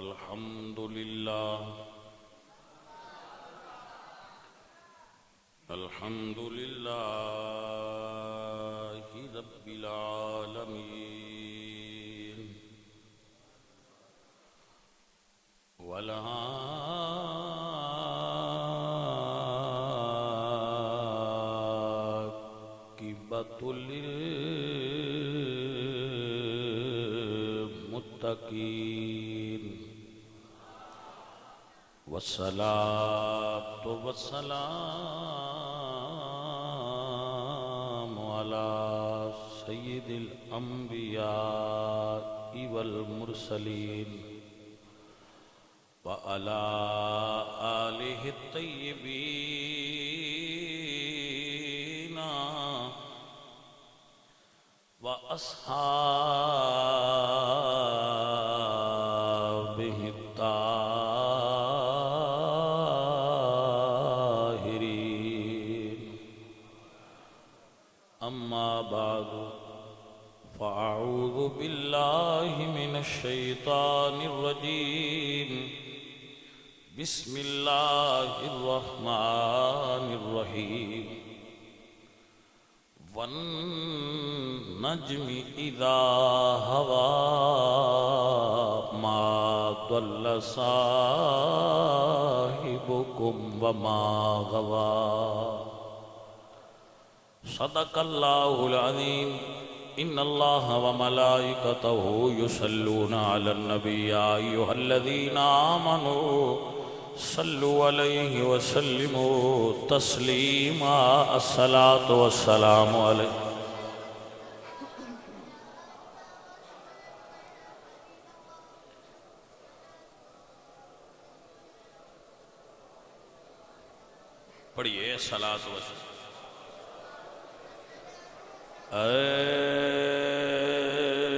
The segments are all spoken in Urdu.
الحمد لله الحمد لله رب العالمين والعاقبة للمتقين والصلاة والسلام على سيد الأنبياء والمرسلين وعلى آله الطيبين وأصحابه الطاهرين. أما بعد فأعوذ بالله من الشيطان الرجيم. بسم الله الرحمن الرحيم. والنجم إذا هوى ما ضل صاحبكم وما غوى. صدق الله العظيم. إن الله وملائكته يصلون على النبي يا أيها الذين آمنوا صلوا عليه وسلموا تسليما. الصلاة والسلام عليه. پڑھیے صلاۃ والسلام.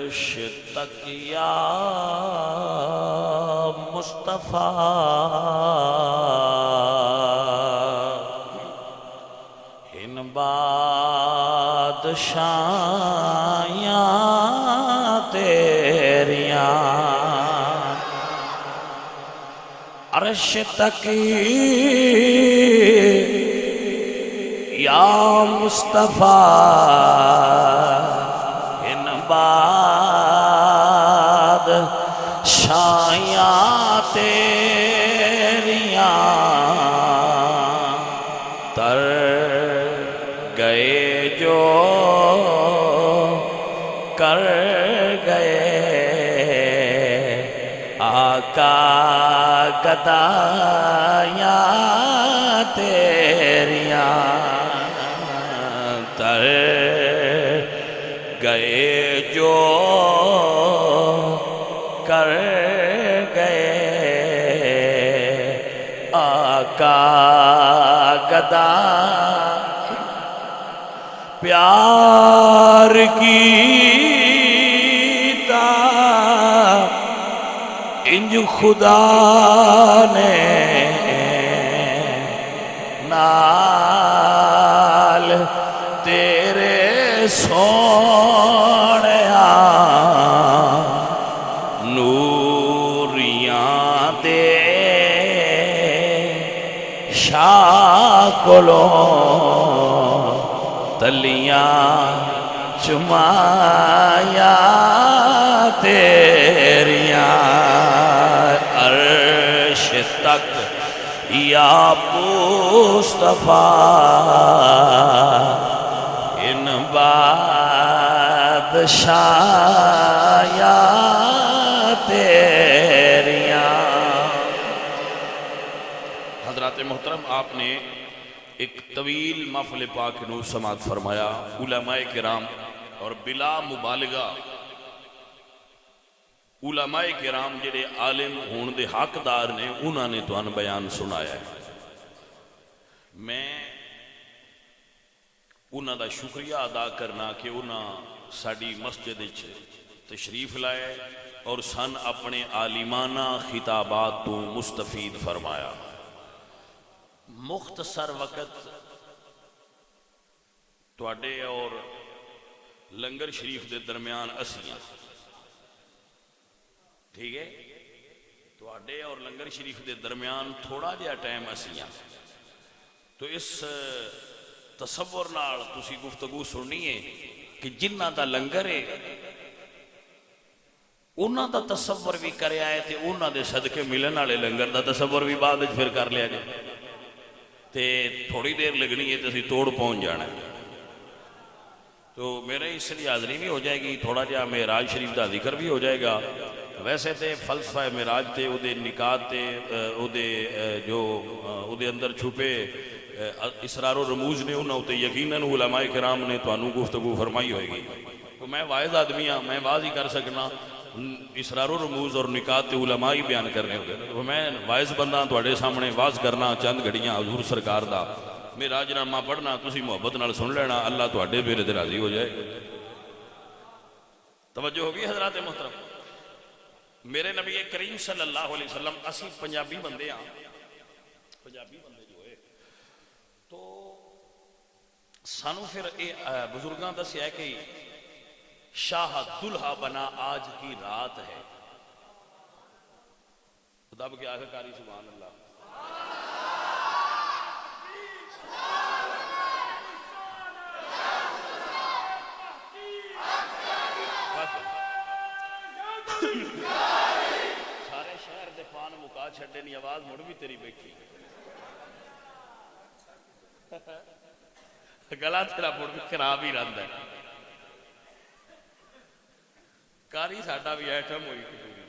عرش تک یا مصطفیٰ ان بادشاہیاں تیریاں. عرش تک یا مصطفیٰ ان بادشاہیاں تیریاں تر گئے جو کر گئے آقا گدایاں تیریاں تر گئے جو کر گئے آقا گدا. پیار کیتا انج خدا نے نال تیرے سونیا نوریاں دے شاہ کولوں تلیاں چمایا تیریاں. عرش تک یا مصطفیٰ ان بادشاہیاں تیریاں. حضرات محترم، آپ نے ایک طویل محفل پاک نو سماعت فرمایا. علماء کرام اور بلا مبالغہ علماء کرام جڑے عالم ہون دے حقدار نے انہوں نے تو ان بیان سنایا ہے. میں انہوں دا شکریہ ادا کرنا کہ انہوں ساڑی مسجد تشریف لائے اور سن اپنے عالمانہ خطابات تو مستفید فرمایا. مختصر وقت تواڈے اور لنگر شریف دے درمیان اسیاں ٹھیک ہے تواڈے اور لنگر شریف دے درمیان تھوڑا جہا ٹائم اسیاں تو اس تصور نال تسی گفتگو سننی ہے کہ جنہ دا لنگر ہے انہاں دا تصور بھی کریا ہے تے انہاں دے صدقے ملن والے لنگر دا تصور بھی بعد وچ پھر کر لیا جائے تے تھوڑی دیر لگنی ہے تے اسی توڑ پہنچ جانا ہے. تو میرے اس لیے حاضری بھی ہو جائے گی, تھوڑا جہا معراج شریف دا ذکر بھی ہو جائے گا. ویسے تے فلسفہ معراج تے او دے نکات تے او دے جو او دے اندر چھپے اسرار و رموز نے انہوں تے یقیناً علماء کرام نے توانوں گفتگو فرمائی ہوئے گی. تو میں واعظ آدمی ہاں, میں واضح ہی کر سکنا, اسرار و رموز اور نکات تے علماء ہی بیان کرنے ہوتے. تو میں واعظ بندہ تواڈے سامنے واضح کرنا چند گھڑیاں حضور سرکار دا معراج نامہ پڑھنا, تسی محبت نال سن لینا, اللہ تواڈے بیڑے تے راضی ہو جائے. توجہ ہوگی حضرات محترم. میرے نبی کریم صلی اللہ علیہ وسلم, اسی پنجابی بندے ہاں, پنجابی بندے جو ہے تو سانو پھر بزرگاں دسیا ہے کہ شاہ دلہا بنا آج کی رات ہے. دب کے آگے کاری سبحان اللہ. سارے شہر دے پان مکا چھڑے نہیں, آواز مڑ بھی تیری بیٹھی, گلا تیرا مڑ بھی خراب ہی رہندا ہے. کاری ساڈا بھی ایٹم ہوئی کٹوری,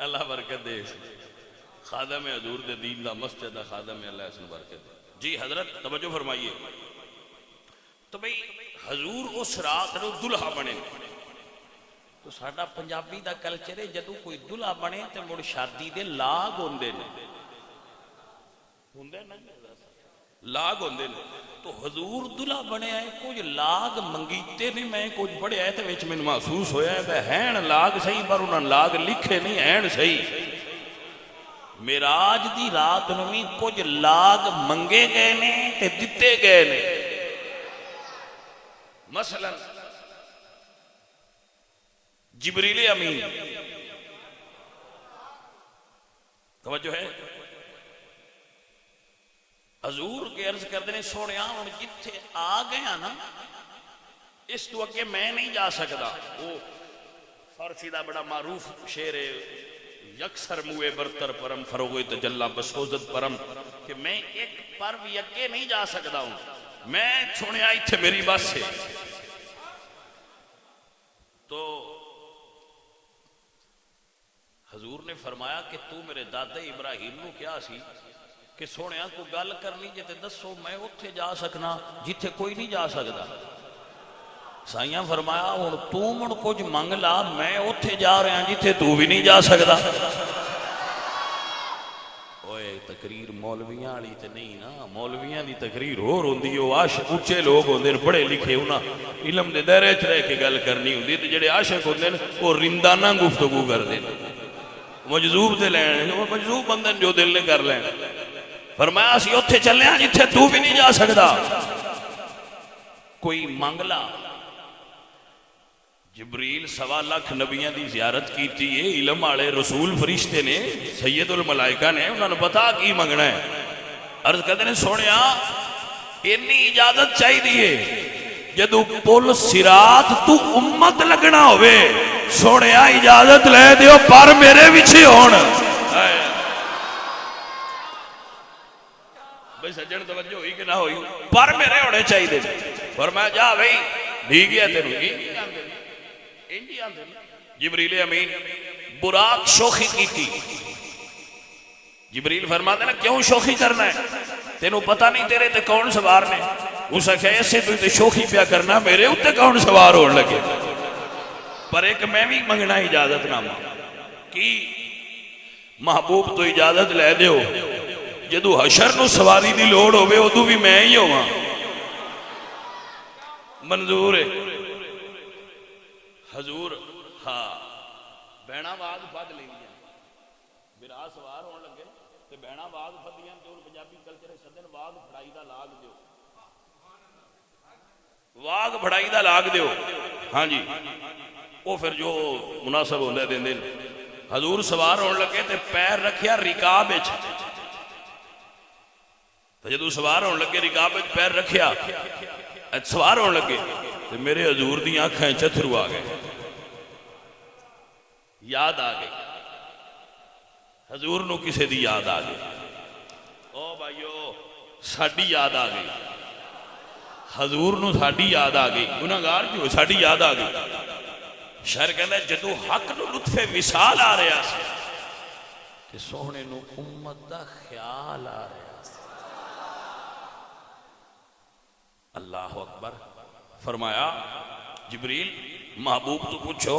اللہ برکت دے. خادم حضور دے دین دا مسجد دا خادم اللہ اس نے برکت دے. جی حضرت توجہ فرمائیے. تو بھئی حضور اس رات نو دلہا بنے. تو ساڈا پنجابی دا کلچر ہے جدو کوئی دلہا بنے تے مڑ شادی دے لاگ ہوندے نے, ہوندے نا لاگ ہوندے نے. تو حضور دلہا بنے آئے, کچھ لاگ منگیتے نہیں, میں کچھ پڑھے آئے تے وچ میں محسوس ہویا ہے کہ ہین لاگ صحیح پر انہاں لاگ لکھے نہیں, ہین صحیح. معراج دی رات نو بھی کچھ لاگ منگے گئے نے تے دتے گئے نے. مثلا جبریل امین, توجہ ہے, حضور کے عرض کر دینے سوڑے ہوں جتھے آ گیا نا اس تو اگے میں نہیں جا سکتا. وہ فارسی دا بڑا معروف شعر ہے, یکسر موئے برتر پرم فروغ تجلا بسوزت پرم, کہ میں ایک پر بھی اگے نہیں جا سکتا ہوں, میں چھوڑیا ایتھے میری بس ہے. تو حضور نے فرمایا کہ تو میرے دادا ابراہیم نو کیا سی کہ سونیا کو گل کرنی جے تے دسو میں اتھے جا سکنا جتھے کوئی نہیں جا سکتا. سائیاں فرمایا ہن تو مڑ کچھ منگ لا, میں اتھے جا رہا ہوں جتھے تو بھی نہیں جا سکتا. اوئے تقریر مولویاں والی تے نہیں نا, مولویاں دی تقریر ہور ہوندی ہے, عاشق اونچے لوگ ہوندے نے, پڑھے لکھے, انہاں علم دے دائرے وچ رہ کے گل کرنی ہوندی, تے جڑے عاشق ہوندے نے وہ رندانہ گفتگو کردے نے, مجذوب دے لین, مجذوب بندے جو دل نے کر لین. فرمایا اسی اتھے چلے ہیں جتھے تو بھی نہیں جا سکتا, کوئی منگلا. جبریل 1.25 لاکھ نبیاں دی زیارت کیتی ہے, علم والے رسول فرشتے نے, سید الملائکہ نے, انہوں نے بتا کی منگنا ہے. عرض کرتے ہیں سونیا انی اجازت چاہی دیئے جدو پل صراط تو امت لگنا ہوئے, سونیا اجازت لے دیو پر میرے وچھے ہون. بھئی سجن توجہ ہوئی کہ نہ ہوئی, پر میرے ہونے چاہی دے. فرمایا جا بھئی ڈھی گیا تیرو انجی آن دے. جبریل امین براق شوخی کی تھی. جبریل فرماتے نا کیوں شوخی کرنا ہے, تینوں پتہ نہیں تیرے تے کون سوار نے. اسے کہا ایسے تو تے شوخی پیا کرنا, میرے اتے کون سوار ہون لگے. پر ایک میں بھی منگنا اجازت نامہ کی محبوب تو اجازت لے دیو جدو حشر نو سواری دی لوڑ ہوئے ادو بھی میں ہی ہوا, منظور ہے. حضور ہاں بہنا باغ پد لیں گے, برا سوار ہون لگے تے بہنا باغ پدیاں تے پنجابی کلچر سدن واگ پھڑائی دا لاگ دیو, واگ پھڑائی دا لاگ دیو. ہاں جی وہ پھر جو مناسب ہوندہ دین دین حضور سوار ہونے لگے تے پیر رکھیا رکاب وچ، تے جدوں سوار ہونے لگے رکاب وچ پیر رکھیا سوار ہونے لگے تے میرے حضور دی آنکھاں چتھرو آ گئے، یاد آ گئی، حضور نو کسے دی یاد آ گئی، او بھائیو ساڈی یاد آ گئی، حضور نو ساڈی یاد آ گئی، گناہگار جو ساڈی یاد آ گئی۔ شاعر کہندا ہے جدوں حق نو لطف وصال آ رہا سی تے سوہنے نو امت دا خیال آ رہا سی۔ اللہ اکبر۔ فرمایا جبریل محبوب تو پوچھو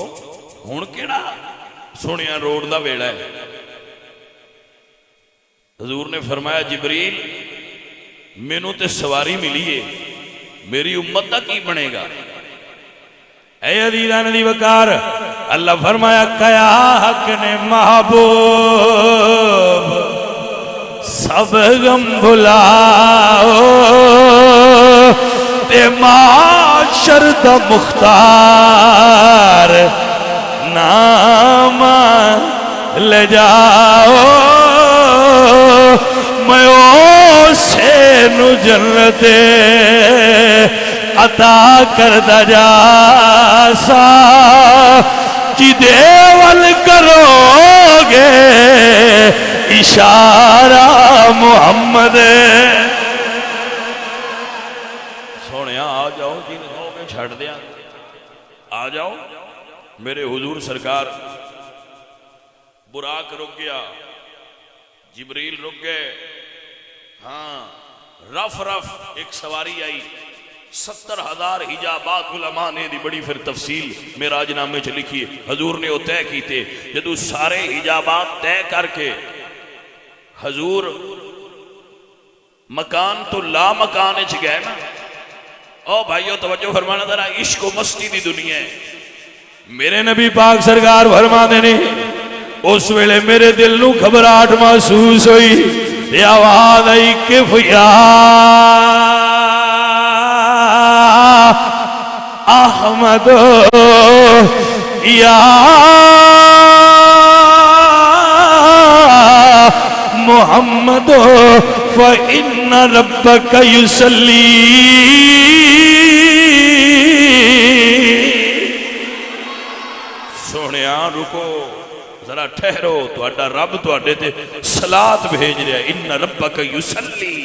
ہن کیڑا سونیا روڈ دا ویڑا ہے؟ حضور نے فرمایا جبریل مینوں تے سواری ملی ہے، میری امت دا کی بنے گا؟ اے عزیزان دی وقار، اللہ فرمایا کیا حق نے محبوب سب غم بھلاؤ تے معاشر دا مختار نام لے جاؤ، میں اسے نو جنت عطا کردہ جا سا جی دیول کرو گے اشارہ محمد۔ سونے آ جاؤ جن کہو گے چھڑ دیا، آ جاؤ۔ میرے حضور سرکار براق رک گیا، جبریل رک گئے، ہاں رف رف ایک سواری آئی، 70,000 حجابات علماء نے دی بڑی پھر تفصیل معراج نامے چ لکھی، حضور نے وہ طے کیتے، جدو سارے حجابات طے کر کے حضور مکان تو لا مکان اچ گئے نا۔ او بھائیو توجہ فرمانا ذرا، عشق و مستی دی دنیا ہے۔ میرے نبی پاک سرکار فرما دینے اس ویلے میرے دل نو گھبراہٹ محسوس ہوئی، یہ آواز آئی کف یا احمد یا محمد فإن ربک یصلی۔ سونیا رکو ذرا ٹھہرو، تہاڈا رب تہاڈے تے صلاۃ بھیج رہا ہے، ان ربک یصلی۔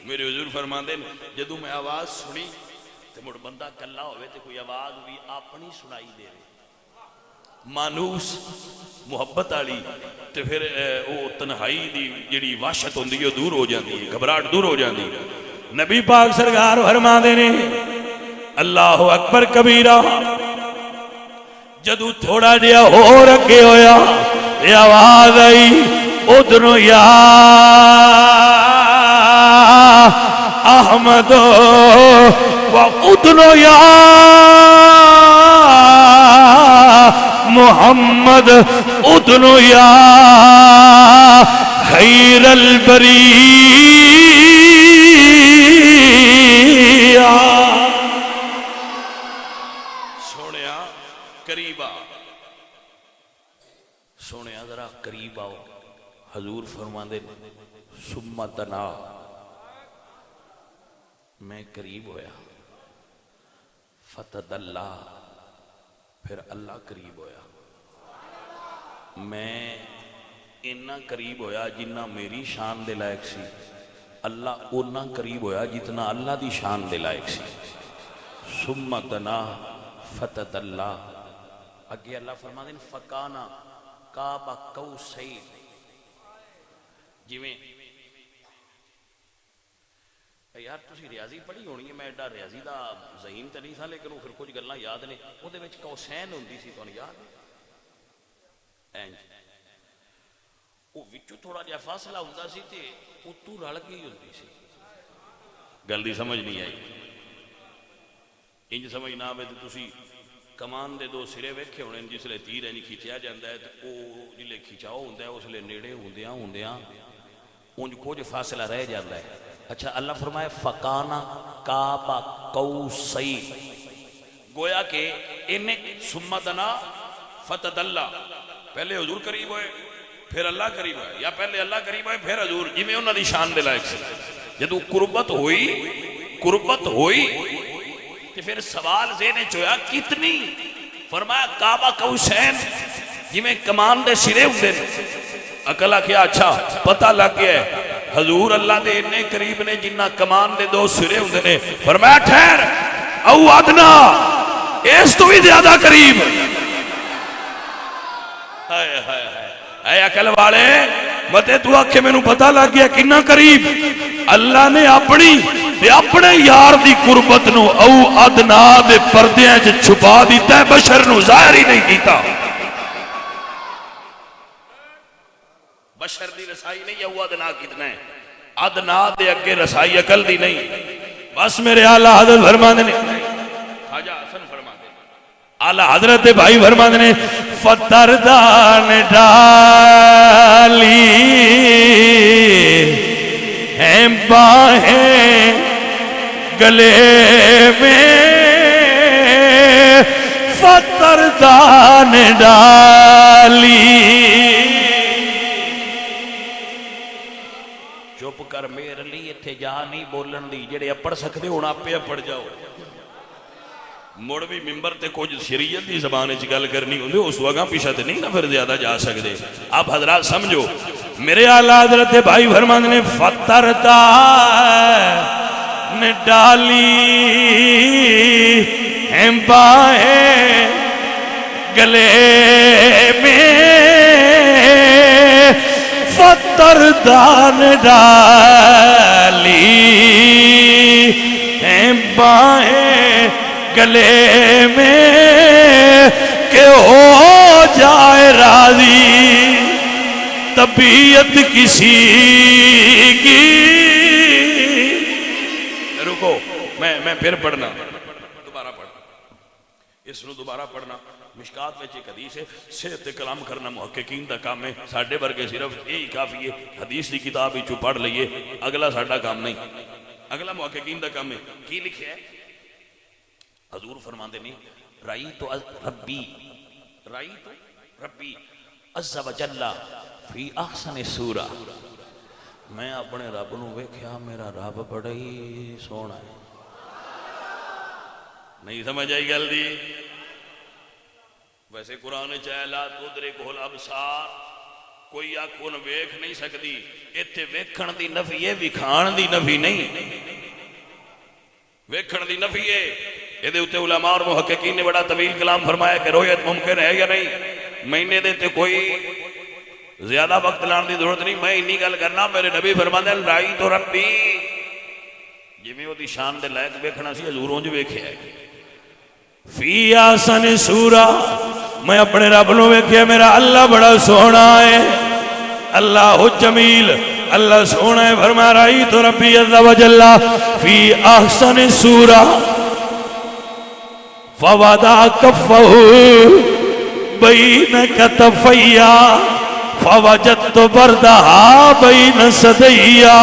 میرے حضور فرماندے جدوں میں آواز سنی تے مڑ بندہ کلا ہوئے تے کوئی آواز بھی اپنی سنائی دے مانوس محبت والی تے پھر او تنہائی دی جڑی وحشت ہوندی ہے دور ہو جاندی ہے، گھبراہٹ دور ہو جاندی ہے۔ نبی پاک سرکار فرماندے نے اللہ اکبر کبیرہ، جدو تھوڑا جیا ہو رکھے ہویا یہ آواز آئی ادھرو یا احمد و ادھرو یا محمد ادھرو یا خیر البریہ۔ سونے ذرا قریب آؤ، حضور فرماندے ثم دنا، میں قریب ہویا، فتدلا، پھر اللہ قریب ہویا، میں اتنا قریب ہویا جنہ میری شان دے لائق سی، اللہ اتنا قریب ہویا جتنا اللہ دی شان دے لائق سی۔ ثم دنا فتدلا، اگے اللہ فرماندے فکانا کعبہ قوسین، جویں یار تسی ریاضی پڑھی ہونی ہے، میں ایڈا ریاضی دا ذہین تے نہیں تھا، لیکن وہ پھر کچھ گلاں یاد نے، وہ دے وچ قوسین ہوندی سی، تانوں یاد ہے اینج، وہ وچوں تھوڑا جہا فاصلہ ہوندا سی تے اتوں رل گئی ہوندی سی، گل دی سمجھ نہیں آئی، انج سمجھ نہ آوے تے تسی کمان دے دو سرے ویکھے ہونے، جس لئے تیر اینی کھچیا جاندہ ہے تو وہ جلے کھچاؤ ہوندہ ہے اس لئے نیڑے ہوندیاں انج کچھ فاصلہ رہ جاندہ ہے۔ اچھا اللہ فرمائے فکانا کعبہ قوسین، گویا کہ انہیں ثم دنا فتدلا، پہلے حضور قریب ہوئے پھر اللہ قریب ہوئے، یا پہلے اللہ قریب ہوئے پھر حضور، جی میں انہوں نے شان دے لائق سی. جدو قربت ہوئی تو پھر سوال ذہن چویا کتنی؟ فرمایا کعبہ قوسین، جی میں کمان دے سرے ہوندے نے. عقل آکھیا اچھا پتہ لگ گیا ہے حضور اللہ دے اتنے قریب نے جنہ کمان دے 2 سرے ہوندے نے. فرمایا ٹھہر، او ادنا اس تو بھی زیادہ قریب. ہائے ہائے اے عقل والے بتے تو آکھے میں نو پتہ لگ گیا کنا قریب. اللہ نے اپنے یار دی قربت نو او ادنا دے پردیاں چ چھپا دیتا ہے، بشر نو ظاہر ہی نہیں کیتا. بشر دی رسائی نہیں ہے، او ادنا کتنا ہے. ادنا دے اگے رسائی عقل دی نہیں. بس میرے اعلیٰ حضرت فرماندے نے، خواجہ حسن فرماندے نے، اعلیٰ حضرت بھائی فرماندے نے فتردان ڈالی ہیں باہیں گلے میں، فتردان ڈالی. چپ کر میرے لیے اتھے جا نہیں بولن دی، جڑے اپڑ سکتے ہونا پہ اپڑ جاؤ. مڑ بھی ممبر تے کچھ شریعت دی زبان اچ گل کرنی ہوندے اس وگاں پیچھے تے نہیں نہ پھر زیادہ جا سکتے. آپ حضرات سمجھو میرے اعلیٰ حضرت بھائی فرماندے نے فتردان ڈالی ہیں باہیں گلے میں، فتردان ڈالی ہیں باہیں گلے میں کہ ہو جائے راضی طبیعت کسی کی. رکو میں پھر پڑھنا، دوبارہ پڑھنا اس نو، دوبارہ پڑھنا. مشکات میں ایک حدیث ہے، صحت کلام کرنا محققین دا کام ہے، ساڑھے ورگے صرف یہی کافی ہے حدیث دی کتاب ہی چو پڑھ لئیے، اگلا ساڑھا کام نہیں، اگلا محققین دا کام ہے. کی لکھے ہے؟ حضور فرماندے نہیں رأیت ربی عز و جل فی احسن سورہ، میں اپنے رب نو ویکھیا میرا رب بڑا ہی سونا ہے. نہیں سمجھ آئی گل دی؟ ویسے قرآن چاہے لا تدرکہ الابصار، کوئی آنکھوں نہ ویکھ نہیں سکتی. ایتھے ویکھن دی نفی ہے، وکھان دی نفی نہیں. ویکھن دی نفی ہے. یہ دے اتے علماء اور محققین نے بڑا طویل کلام فرمایا کہ رویت ممکن ہے یا نہیں. مہینے دیتے کوئی زیادہ وقت لان دی ضرورت نہیں، میں انہی گل کرنا. میرے نبی فرماندے رائی تو ربی، جی میں وہ دی شان دے لائق ویکھنا سی حضوروں جو ویکھے ہے. فی آسن سورہ، میں اپنے رب نو ویکھیا میرا اللہ بڑا سونا ہے، اللہ جمیل، اللہ سونا ہے. فرما رائی تو ربی عز و جل فی احسن سورہ فوضع کفہ بین کتفیا فوجدت بردہا بین صدیا.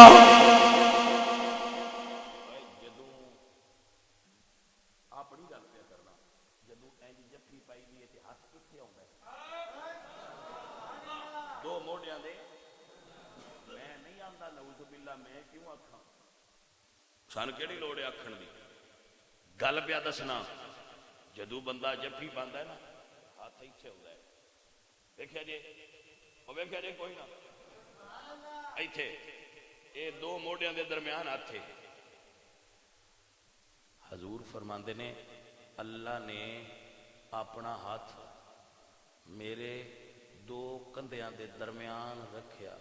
سان کیڑی لوڑے آکھن دی گل پیا دسنا. جدو بندہ جفی پاندا ہے نا ہاتھ ایتھے ہوندا ہے، دیکھیا جی او ویکھیا جی کوئی نہ ایتھے اے 2 موڈیاں دے درمیان ہاتھ ہے. حضور فرماندے نے اللہ نے اپنا ہاتھ میرے 2 کندھیاں دے درمیان رکھیا.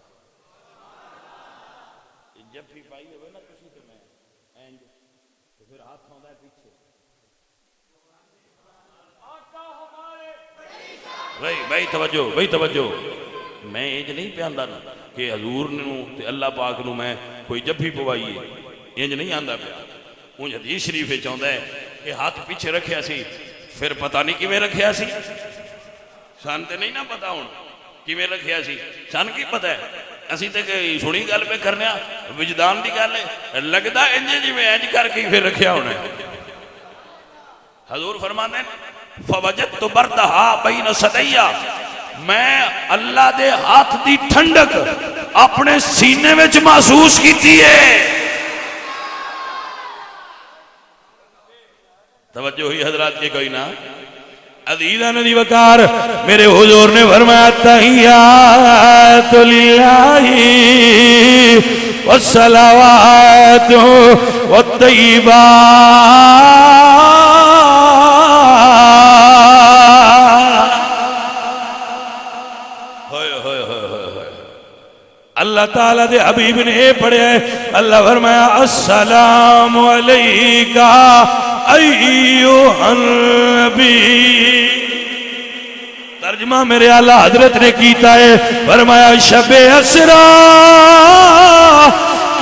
جفی پائی ہوئے نا کسی تے میں اینج تو پھر ہاتھ ہوندا ہے پیچھے. بھائی توجہ میں انج نہیں پیاندا نا کہ حضور نو تے اللہ پاک نو میں کوئی جفی پوائیے، انج نہیں آندا پیا. انج حدیث شریف وچ آندا ہے کہ ہاتھ پیچھے رکھیا سی، پھر پتہ نہیں کیویں رکھیا سی. سان تے نہیں نا پتا ہن کیویں رکھیا سی، سان کی پتہ ہے. اسی تے سنی گل پہ کرنے وجدان دی گل ہے، لگدا انج جویں انج کر کے پھر رکھیا ہونا ہے. حضور فرماندے فوجدت بردہا بین صدیا، میں اللہ دے ہاتھ دی ٹھنڈک اپنے سینے وچ محسوس کیتی ہے. توجہ ہوئی حضرات کی کوئی نہ؟ عزیزان دی وقار میرے حضور نے فرمایا تحیات للہ والصلوات والطیبات. اللہ تعالیٰ دے حبیب نے پڑھیا ہے. اللہ فرمایا السلام علیکہ ایوہ النبی. ترجمہ میرے اعلیٰ حضرت نے کیتا ہے. فرمایا شب اسرا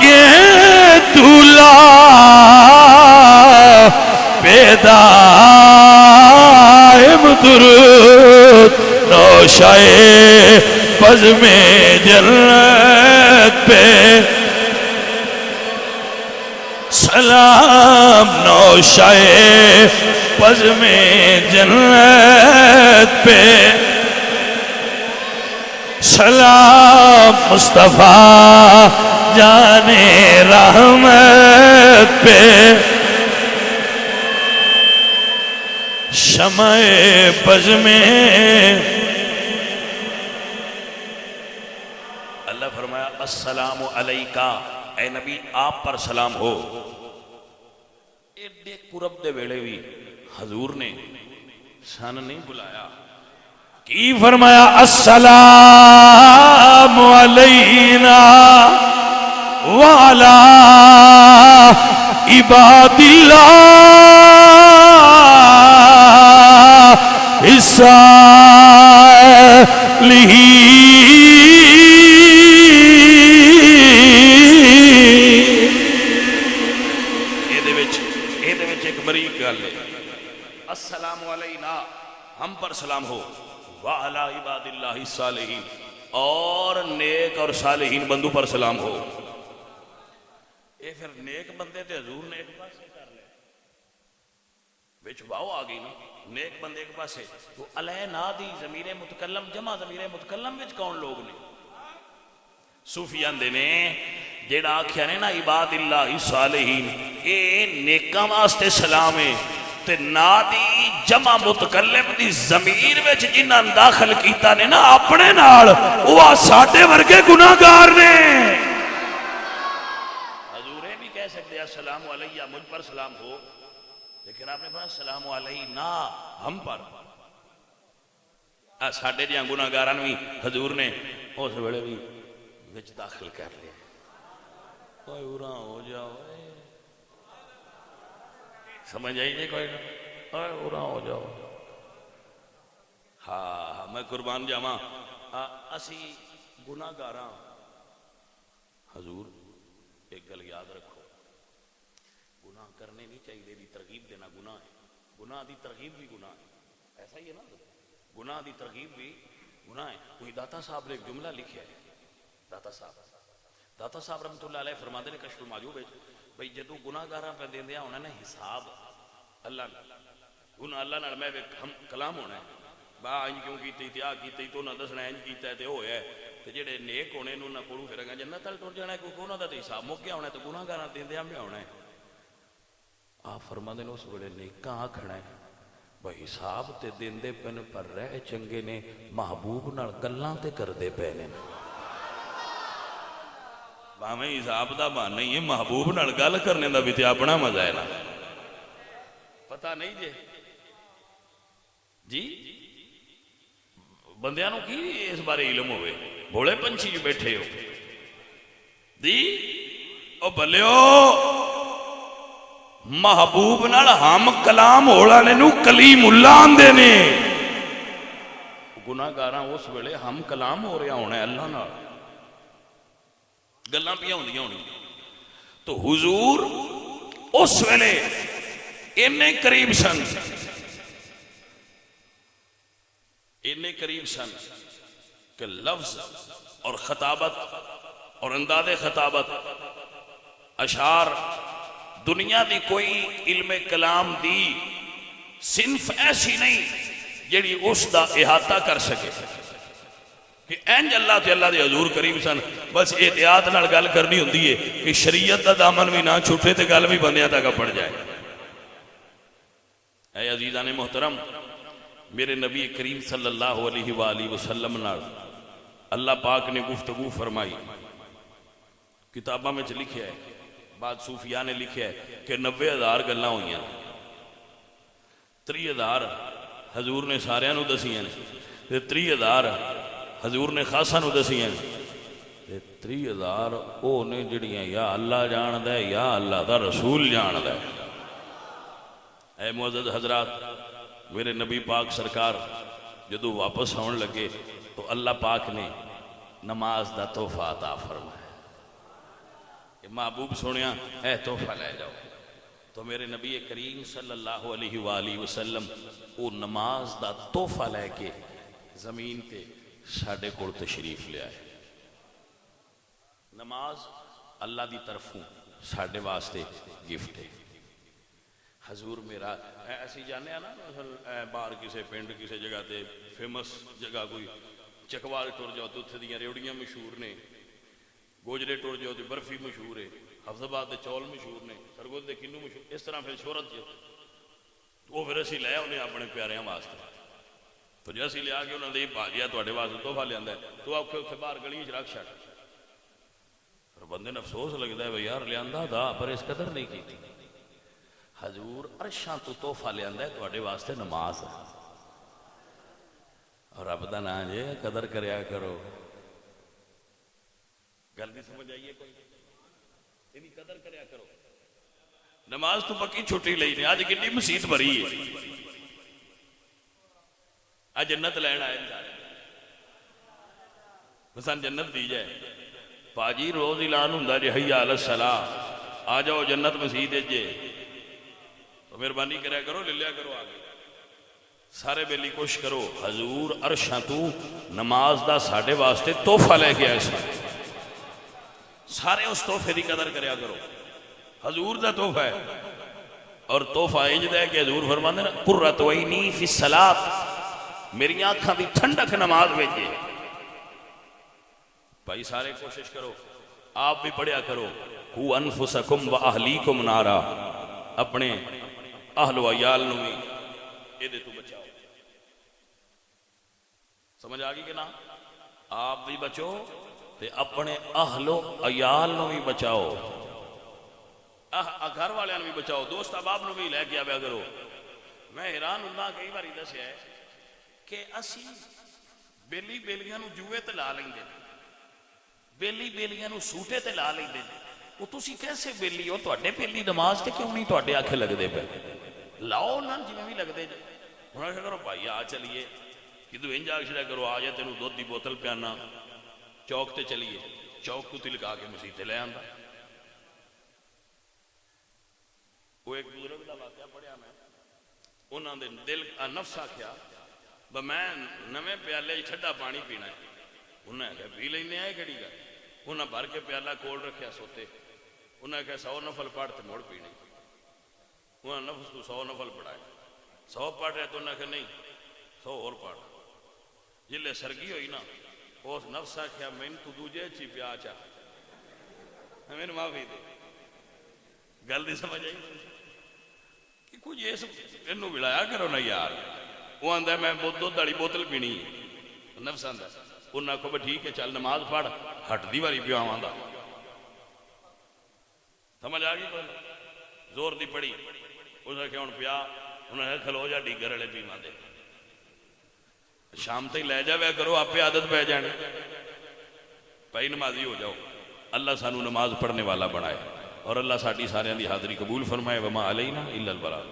کے دولا پیدا درود نوشائے بزم جنت پہ سلام نوشائے بزم جنت پہ سلام مصطفیٰ جان رحمت پہ شمع بزم. اللہ فرمایا السلام علیکہ اے نبی آپ پر سلام ہو. ایڈے قرب دے ویلے بھی حضور نے سن نہیں بلایا. کی فرمایا السلام علینا وعلا عباد اللہ السلام علینا ہم پر سلام ہو وعلا عباد اللہ الصالحین اور نیک اور صالحین بندوں پر سلام ہو. اے پھر نیک بندے تے حضور نے ایک پاسے کر لے وچ واو آ گئی نا. نیک بندے ایک پاسے تو علینا دی ضمیر متکلم جمع ضمیر متکلم وچ کون لوگ نے؟ صوفیان دے نے جیڑا آکھیا نے نا عباد اللہ صالحین اے نیکاں واسطے سلام ہے تے نادی جمع متکلم دی ضمیر وچ جنہاں داخل کیتا نے نا اپنے نال وہ ساڈے ورگے گناہگار نے. حضور بھی کہہ سکتے السلام علیہ مجھ پر سلام ہو لیکن آپ نے کہا السلام علینا ہم پر. ساڈے دیاں گناہگاراں بھی حضور نے اس ویلے بھی وچ داخل کر لیا. اوے اورا ہو جاؤ سمجھ آئی جی کوئی نہ اورا ہو جاؤ. ہاں میں قربان جاواں اسی گناہگاراں. حضور ایک گل یاد رکھو گناہ کرنے نہیں چاہیے دی ترغیب دینا گناہ ہے. گناہ دی ترغیب بھی گناہ ہے. ایسا ہی ہے نا گناہ دی ترغیب بھی گناہ ہے. کوئی داتا صاحب نے ایک جملہ لکھا ہے. داتا صاحب رحمت اللہ علیہ فرماتے ہیں کشف المعجوب بھئی جدو گناہگاراں پہ دیندے انہوں نے حساب اللہ گناہ اللہ نال میں ہم کلام ہونا ہے با انج کیوں کیتی تھی آ کیتی تو نہ دسنا انج کیتا ہے تے ہویا ہے تے جڑے نیک ہونے انہاں کولوں پھر اگے جنت تل ٹر جانا ہے کیونکہ انہاں دا تے حساب مک گیا ہونا ہے تے گناہگاراں دیندیاں بھی ہونا ہے. آپ فرماندے نے اس ویلے نیکاں آکھنا ہے بھئی حساب تے دیندے پن پر رہ چنگے نے محبوب نال گلاں تے کردے پے نے. باویں حساب دا بہانہ ہی ہے محبوب نال گل کرنے دا بھی تے اپنا مزہ ہے نا. پتہ نہیں جی بندیاں نوں کی اس بارے علم ہوئے بھولے پنچھی جو بیٹھے ہو دی او بلیو محبوب نال ہم کلام ہولانے نو کلیم اللہ آندے نے. گناہگاراں اس ویلے ہم کلام ہو رہا ہونا ہے اللہ نال گلاں پیاں ہوندیاں ہونی. تو حضور اس ویلے اتنے قریب سن کہ لفظ اور خطابت اور انداز خطابت اشعار دنیا دی کوئی علم کلام دی صنف ایسی نہیں جڑی اس دا احاطہ کر سکے. کہ انج اللہ تے اللہ دے حضور کریم سن بس احتیاط نال گل کرنی ہوندی ہے کہ شریعت دا دامن بھی نہ چھٹے تے گل بھی بندیاں تک پڑ جائے۔ اے عزیزان محترم، میرے نبی کریم صلی اللہ علیہ وآلہ وسلم نال اللہ پاک نے گفتگو فرمائی، کتاباں میں لکھیا ہے، بعد صوفیاء نے لکھیا ہے کہ 90,000 گلاں ہوئیاں، 30,000 حضور نے سارے نو دسیاں تے 30,000 حضور نے خاصا نو دسیاں تے 30,000 او نے جڑیاں یا اللہ جاندہ ہے یا اللہ دا رسول جاندہ ہے۔ اے معزز حضرات، میرے نبی پاک سرکار جدو واپس آن لگے تو اللہ پاک نے نماز دا تحفہ عطا فرمایا کہ محبوب سنیا اے تحفہ لے جاؤ۔ تو میرے نبی کریم صلی اللہ علیہ وآلہ وسلم وہ نماز دا تحفہ لے کے زمین تے ساڑھے کول تشریف لے آئے۔ نماز اللہ دی طرفوں ساڑھے واسطے گفٹ ہے۔ حضور میرا ایسی جانے ہیں نا باہر کسے پینڈ کسے جگہ تے فیمس جگہ کوئی چکوال ٹور جاؤ تو اتھے دیاں ریوڑیاں مشہور نے، گوجرے ٹور جاؤ تو برفی مشہور ہے، حفظ آباد دے چول مشہور نے، سرگود دے کنو مشہور، اس طرح پھر شہرت جو وہ پھر اسی لے انہیں اپنے پیاریاں واسطے تو جیسی لے آگے انہوں نے بھاجیا تو اڈے واسطے تحفہ لے آندہ ہے تو آپ کے باہر گلیاں چراک شاٹ اور بندے نے افسوس لگتا ہے وہ یار لے آندہ دا پر اس قدر نہیں کی تھی۔ حضور عرشاں تو تحفہ لے آندہ ہے تو اڈے واسطے نماز ہے اور رب دا نام جے قدر کریا کرو۔ گل بھی سمجھ آئیے کوئی انہی قدر کریا کرو۔ نماز تو پکی چھوٹی لئی نہیں، آج کتنی مسیت بھری ہے، آج جنت لین آئے مثلا جنت دی جائے پاجی روز اعلان ہوندا جے حی علی الصلاۃ آ جاؤ جنت مسیت جے تو مہربانی کریا کرو لے لیا کرو آگے سارے بیلی کوشش کرو۔ حضور عرشاں تو نماز دا ساڑھے واسطے تحفہ لے کے آئے سارے اس تحفے دی قدر کریا کرو۔ حضور دا تحفہ ہے اور تحفہ اجدہ ہے کہ حضور فرماندے نا قرۃ عینی فی الصلاۃ، میری آنکھاں دی ٹھنڈک نماز بھیجے۔ بھائی سارے کوشش کرو، آپ بھی پڑھیا کرو قو انفسکم و اہلیکم نارا، اپنے اہل و عیال نو بھی اے دے تو بچاؤ۔ سمجھ آگی کہ نا؟ آپ بھی بچو تے اپنے اہل و عیال نو بھی بچاؤ، گھر والے نو بھی بچاؤ، دوست احباب نو بھی لے کے آیا کرو۔ میں حیران ہوں کئی بار دسیا ہے کہ اسی بیلی بیلیاں نو جوئے تے لا لیں گے، بیلی بیلیاں نو سوٹے تے لا لیں گے، وہ تسی کیسے بیلی ہو؟ تواڈے بیلی نماز تے کیوں نہیں تواڈے آنکھیں لگ دے پہ؟ لاؤ نا جی میں بھی لگ دے جائے انہوں نے کرو بھائی آ چلیے کدو انج آگے کرو آ جائے تینوں دودھ دی بوتل پیانا چوک تے چلیے، چوک کو تلکا کے مسیح لے آندا۔ وہ ایک بزرگ دا واقعہ پڑھیا میں، انہوں نے دل نفس آکھیا میں نویں پیالے ٹھڈا پانی پینا ہے، انہوں نے کہا پی لینے آئے کڑی گا، انہوں نے بھر کے پیالہ کول رکھیا سوتے، انہوں نے کہا 100 نفل پڑھ تے موڑ پینے، انہوں نے نفس کو 100 نفل پڑھائے، 100 پڑھ رہے تو انہوں نے کہا نہیں 100 اور پڑھ۔ جلے سرگی ہوئی نا اس نفس آکھیا میں تو دوجے چی پیا چاہ میں نے معافی دے۔ گل دی سمجھ آئی کہ کچھ یہ سب انہوں بلایا کرو نا یار، وہ آندہ ہے میں دودھ والی بوتل پینی ہے، نفس آندہ ہے انہوں نے کہا ٹھیک ہے چل نماز پڑھ، ہٹ دی واری پیو آندہ۔ سمجھ آگئی کوئی زور دی پڑی، اس نے کہا ان پیا، انہوں نے کھلو جا ڈیگر والے پیما دے، شام تک لے جاوے کرو آپ پہ عادت پہ جانے، پہی نمازی ہو جاؤ۔ اللہ سانو نماز پڑھنے والا بنائے اور اللہ ساڑھی سارے دی حاضری قبول فرمائے۔ وما علینا الا البلاغ۔